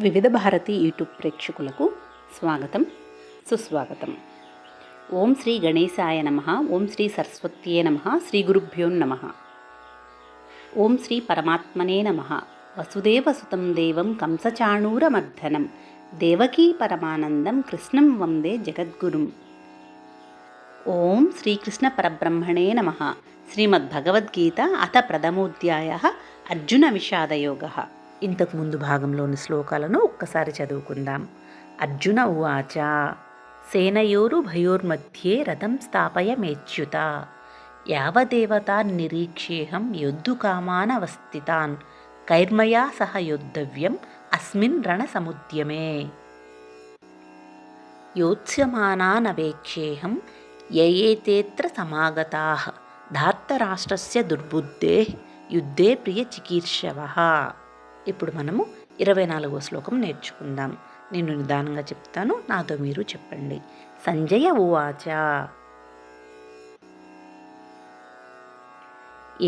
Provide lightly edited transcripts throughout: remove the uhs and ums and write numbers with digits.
వివిధ భారతి యూట్యూబ్ ప్రేక్షకులకు స్వాగతం సుస్వాగతం. ఓం శ్రీ గణేశాయ నమః. ఓం శ్రీ సరస్వత్యే నమః. శ్రీ గురుభ్యో నమః. ఓం శ్రీ పరమాత్మనే నమః. వసుదేవసుతం దేవం కంసచాణూరమర్దనం దేవకీ పరమానందం కృష్ణం వందే జగద్గురుం. ఓం శ్రీకృష్ణ పరబ్రహ్మణే నమః. శ్రీమద్భగవద్గీత అథ ప్రథమోధ్యాయః అర్జున విషాదయోగః. ఇంతకు ముందు భాగంలోని శ్లోకాలను ఒక్కసారి చదువుకుందాం. అర్జున ఉవాచ సేనయోరుభయోర్మధ్యే రథం స్థాపయమేచ్యుత యావదేవతా నిరీక్షేహం యోద్ధుకామానవస్థితాన్ కైర్మయా సహ యోద్ధవ్యం అస్మిన్ రణసముద్యమే యోత్స్యమానానవేక్షేహం యయేతేత్ర సమాగతాః ధార్తరాష్ట్రస్య దుర్బుద్ధేః యుద్ధే ప్రియచికీర్షవః. ఇప్పుడు మనము 24వ శ్లోకం నేర్చుకుందాం. నేను నిదానంగా చెప్తాను, నాతో మీరు చెప్పండి. సంజయ ఉవాచ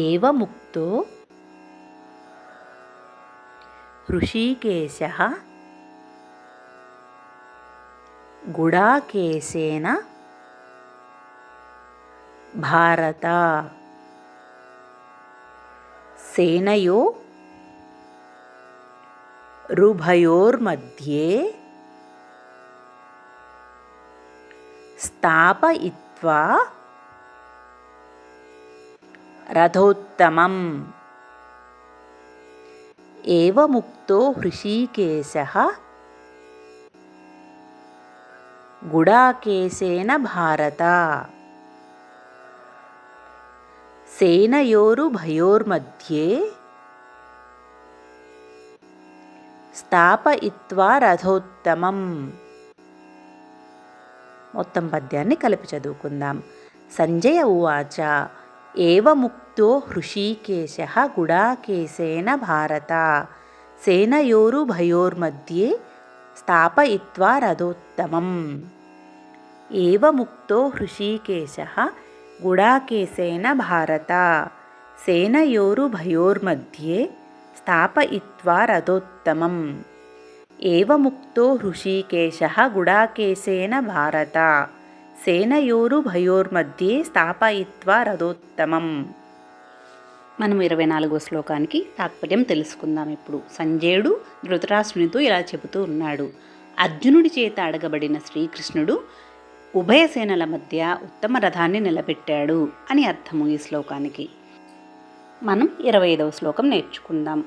ఏవముక్తో హృషీకేశః గుడాకేశేన భారత సేనయో రుభయోర్మధ్యే స్థాపయిత్వా రథోత్తమం. ఏవముక్తో హృషీకేశః గుడాకేశేన భారత సేనయోరుభయోర్మధ్యే స్థాపయిత్వా రథోత్తమం. మొత్తం పద్యాన్ని కలిపి చదువుకుందాం. సంజయ ఉవాచ ఏవముక్తో హృషీకేశః గుడాకేశేన భారత సేనయోరుభయోర్మధ్యే స్థాపయిత్వా రథోత్తమం. ఏవముక్తో హృషీకేశః గుడాకేశేన భారత సేనయోరుభయోర్మధ్యే స్థాపయిత్వా రథోత్తమం. ఏవముక్తో హృషీకేశః గుడాకేశేన భారత సేనయోరుభయోర్మధ్యే స్థాపయిత్వా రథోత్తమం. మనం 24వ శ్లోకానికి తాత్పర్యం తెలుసుకుందాం. ఇప్పుడు సంజయుడు ధృతరాష్ట్రునితో ఇలా చెబుతూ ఉన్నాడు. అర్జునుడి చేత అడగబడిన శ్రీకృష్ణుడు ఉభయ సేనల మధ్య ఉత్తమ రథాన్ని నిలబెట్టాడు అని అర్థము ఈ శ్లోకానికి. మనం 25వ శ్లోకం నేర్చుకుందాం.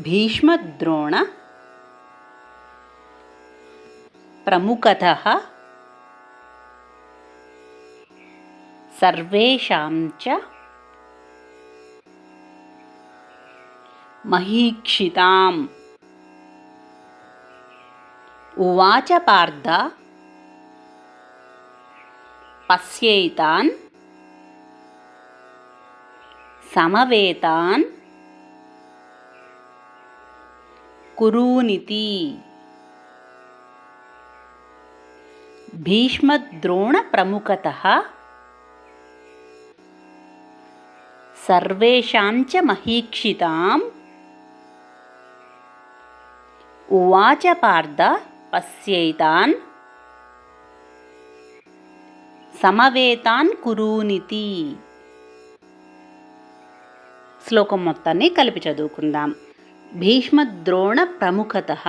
భీష్మద్రోణ ప్రముఖతః సర్వేషాం చ మహీక్షితాం ఉవాచ పార్థ పశ్యైతాన్ సమవేతాన్ కురూనితి. భీష్మద్రోణ ప్రముఖతః సర్వేషాం చ మహీక్షితాం ఉవాచ పార్థ పశ్యైతాన్ సమవేతాన్ కురూనితి. శ్లోకం మొత్తాన్ని కలిపి చదువుకుందాం. భీష్మద్రోణ ప్రముఖతః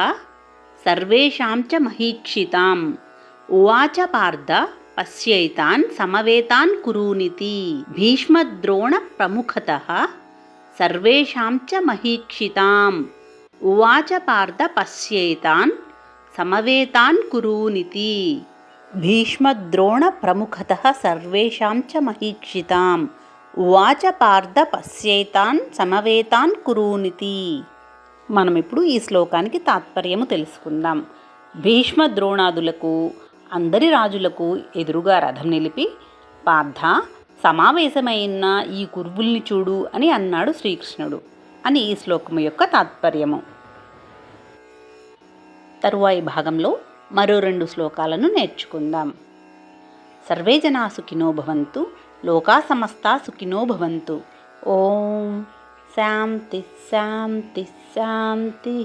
సర్వేషాం చ మహీక్షితాం ఉవాచ పార్థ పశ్యైతాన్ సమవేతాన్ కురూనితి. భీష్మద్రోణ ప్రముఖతః సర్వేషాం చ మహీక్షితాం ఉవాచ పార్థ పశ్యైతాన్ సమవేతాన్ కురూనితి. భీష్మద్రోణ ప్రముఖతః సర్వేషాం చ మహీక్షితాం ఉవాచ పార్థ పశ్యైతాన్ సమవేతాన్ కురూనితి. మనం ఇప్పుడు ఈ శ్లోకానికి తాత్పర్యము తెలుసుకుందాం. భీష్మ ద్రోణాదులకు అందరి రాజులకు ఎదురుగా రథం నిలిపి, పార్థ సమావేశమైన ఈ కురువుల్ని చూడు అని అన్నాడు శ్రీకృష్ణుడు అని ఈ శ్లోకము యొక్క తాత్పర్యము. తరువాయి భాగంలో మరో 2 శ్లోకాలను నేర్చుకుందాం. సర్వే జనా సుఖినో భవంతు, లోకా సమస్తా సుఖినో భవంతు. ఓం శాంతి శాంతి శాంతి.